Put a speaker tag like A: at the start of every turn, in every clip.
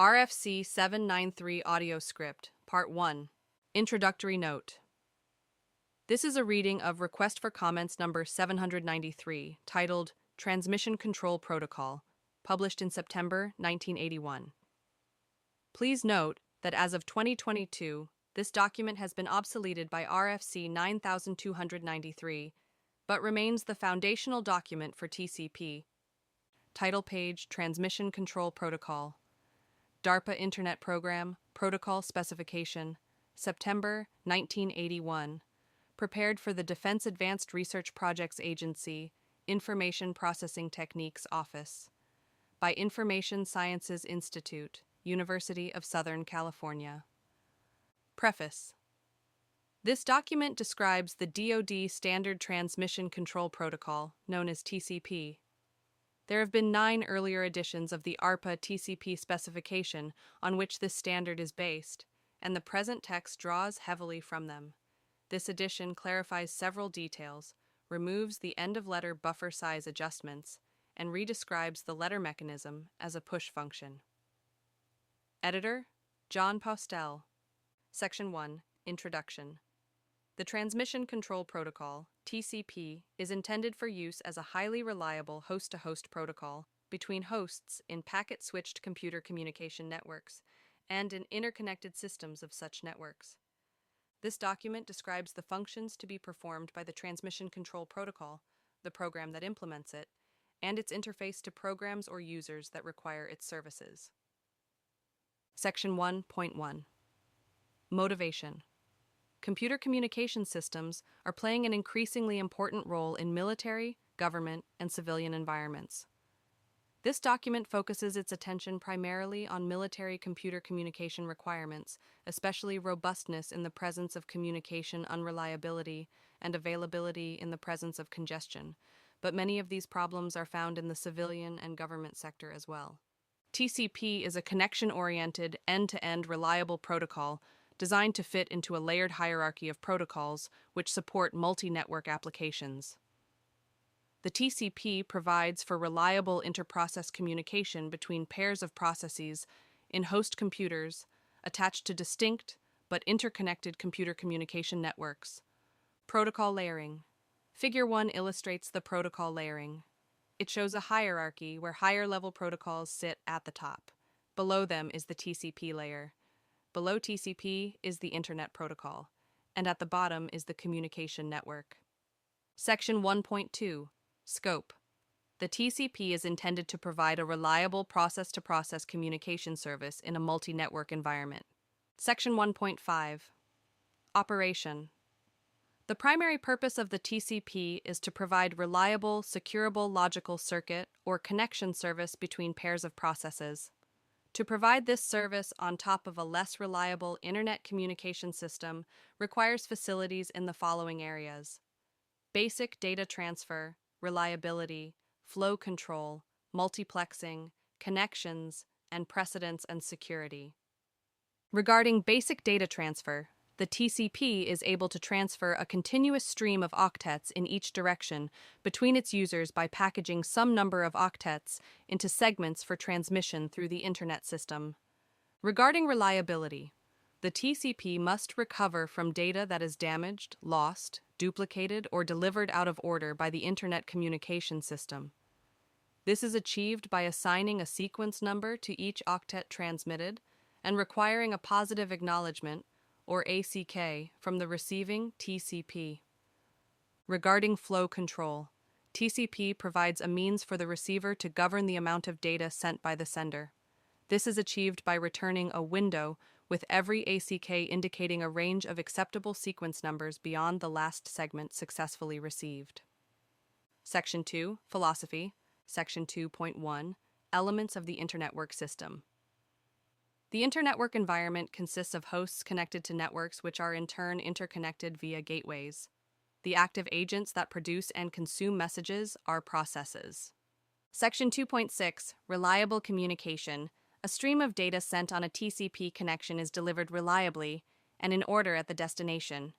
A: RFC 793 Audio Script, Part 1. Introductory Note. This is a reading of Request for Comments number 793, titled Transmission Control Protocol, published in September 1981. Please note that as of 2022, this document has been obsoleted by RFC 9293, but remains the foundational document for TCP. Title page Transmission Control Protocol. DARPA Internet Program, Protocol Specification, September 1981. Prepared for the Defense Advanced Research Projects Agency, Information Processing Techniques Office. By Information Sciences Institute, University of Southern California. Preface. This document describes the DoD Standard Transmission Control Protocol, known as TCP. There have been 9 earlier editions of the ARPA TCP specification on which this standard is based, and the present text draws heavily from them. This edition clarifies several details, removes the end-of-letter buffer size adjustments, and redescribes the letter mechanism as a push function. Editor, John Postel. Section 1, Introduction. The Transmission Control Protocol, TCP, is intended for use as a highly reliable host-to-host protocol between hosts in packet-switched computer communication networks and in interconnected systems of such networks. This document describes the functions to be performed by the Transmission Control Protocol, the program that implements it, and its interface to programs or users that require its services. Section 1.1. Motivation. Computer communication systems are playing an increasingly important role in military, government, and civilian environments. This document focuses its attention primarily on military computer communication requirements, especially robustness in the presence of communication unreliability and availability in the presence of congestion, but many of these problems are found in the civilian and government sector as well. TCP is a connection-oriented, end-to-end reliable protocol designed to fit into a layered hierarchy of protocols which support multi-network applications. The TCP provides for reliable inter-process communication between pairs of processes in host computers attached to distinct but interconnected computer communication networks. Protocol layering. Figure 1 illustrates the protocol layering. It shows a hierarchy where higher-level protocols sit at the top. Below them is the TCP layer. Below TCP is the Internet Protocol, and at the bottom is the communication network. Section 1.2. Scope. The TCP is intended to provide a reliable process-to-process communication service in a multi-network environment. Section 1.5. Operation. The primary purpose of the TCP is to provide reliable, securable logical circuit or connection service between pairs of processes. To provide this service on top of a less reliable internet communication system requires facilities in the following areas: basic data transfer, reliability, flow control, multiplexing, connections, and precedence and security. Regarding basic data transfer, the TCP is able to transfer a continuous stream of octets in each direction between its users by packaging some number of octets into segments for transmission through the Internet system. Regarding reliability, the TCP must recover from data that is damaged, lost, duplicated, or delivered out of order by the Internet communication system. This is achieved by assigning a sequence number to each octet transmitted and requiring a positive acknowledgement or ACK, from the receiving TCP. Regarding flow control, TCP provides a means for the receiver to govern the amount of data sent by the sender. This is achieved by returning a window with every ACK indicating a range of acceptable sequence numbers beyond the last segment successfully received. Section 2, Philosophy. Section 2.1, Elements of the Internetwork System. The internetwork environment consists of hosts connected to networks which are in turn interconnected via gateways. The active agents that produce and consume messages are processes. Section 2.6, Reliable Communication. A stream of data sent on a TCP connection is delivered reliably and in order at the destination.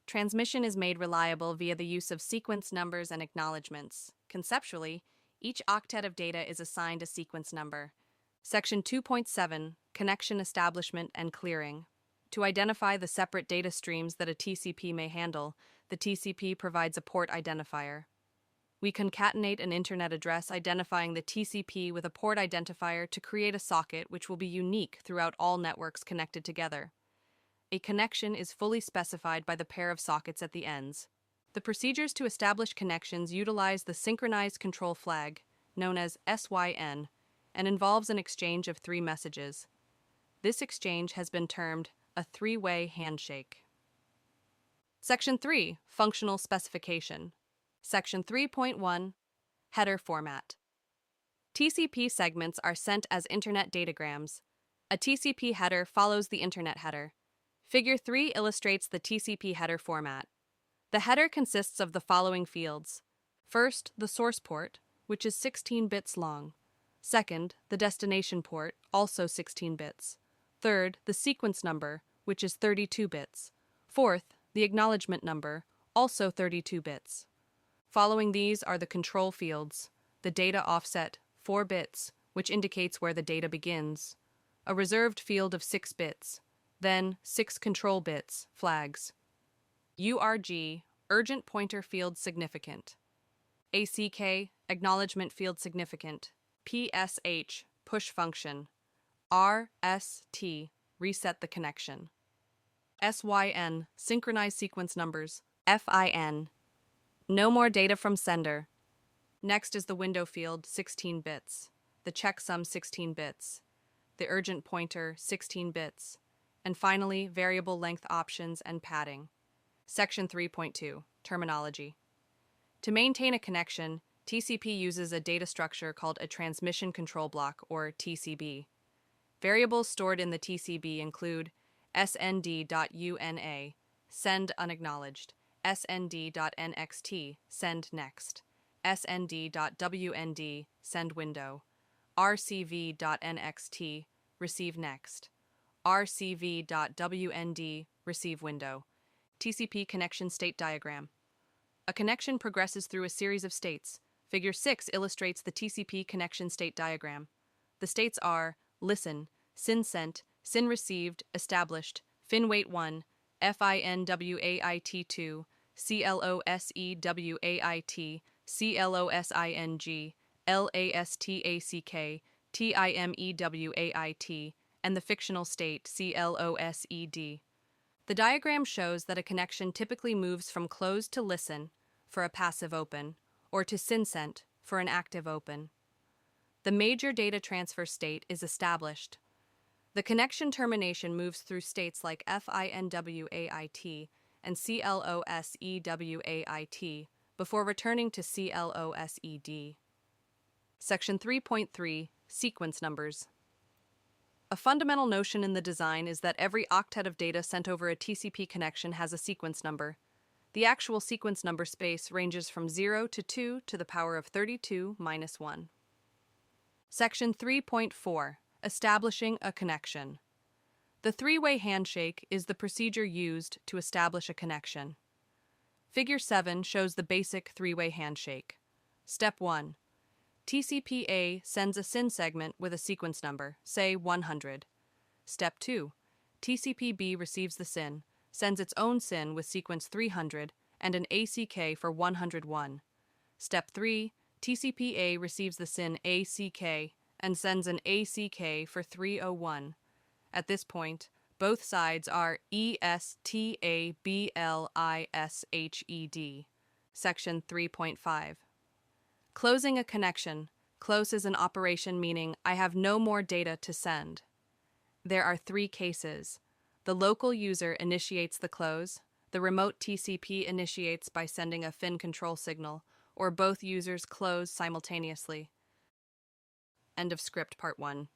A: Transmission is made reliable via the use of sequence numbers and acknowledgements. Conceptually, each octet of data is assigned a sequence number. Section 2.7, Connection Establishment and Clearing. To identify the separate data streams that a TCP may handle, the TCP provides a port identifier. We concatenate an internet address identifying the TCP with a port identifier to create a socket which will be unique throughout all networks connected together. A connection is fully specified by the pair of sockets at the ends. The procedures to establish connections utilize the synchronized control flag, known as SYN, and involves an exchange of 3 messages. This exchange has been termed a three-way handshake. Section 3, Functional Specification. Section 3.1, Header Format. TCP segments are sent as Internet datagrams. A TCP header follows the Internet header. Figure 3 illustrates the TCP header format. The header consists of the following fields. First, the source port, which is 16 bits long. Second, the destination port, also 16 bits. Third, the sequence number, which is 32 bits. Fourth, the acknowledgement number, also 32 bits. Following these are the control fields, the data offset, 4 bits, which indicates where the data begins, a reserved field of 6 bits, then 6 control bits, flags. URG, urgent pointer field significant. ACK, acknowledgement field significant. PSH, push function. RST, reset the connection. SYN, synchronized sequence numbers. FIN, no more data from sender. Next is the window field, 16 bits. The checksum, 16 bits. The urgent pointer, 16 bits. And finally, variable length options and padding. Section 3.2, Terminology. To maintain a connection, TCP uses a data structure called a transmission control block, or TCB. Variables stored in the TCB include snd.una, send unacknowledged, snd.nxt, send next, snd.wnd, send window, rcv.nxt, receive next, rcv.wnd, receive window. TCP connection state diagram. A connection progresses through a series of states. Figure 6 illustrates the TCP connection state diagram. The states are listen, SYN sent, SYN received, established, FIN wait 1, FINWAIT 2, CLOSEWAIT, CLOSING, LASTACK, TIMEWAIT, and the fictional state CLOSED. The diagram shows that a connection typically moves from closed to listen for a passive open, or to SYN sent for an active open. The major data transfer state is established. The connection termination moves through states like FINWAIT and CLOSEWAIT before returning to CLOSED. Section 3.3, Sequence Numbers. A fundamental notion in the design is that every octet of data sent over a TCP connection has a sequence number. The actual sequence number space ranges from 0 to 2 to the power of 32 minus 1. Section 3.4, Establishing a connection. The three-way handshake is the procedure used to establish a connection. Figure 7 shows the basic three-way handshake. Step 1. TCP-A sends a SYN segment with a sequence number, say 100. Step 2. TCP-B receives the SYN, sends its own SYN with sequence 300 and an ACK for 101. Step 3. TCP-A receives the SYN ACK and sends an ACK for 301. At this point, both sides are ESTABLISHED. Section 3.5. Closing a connection. Close is an operation meaning I have no more data to send. There are 3 cases. The local user initiates the close, the remote TCP initiates by sending a FIN control signal, or both users close simultaneously. End of script part 1.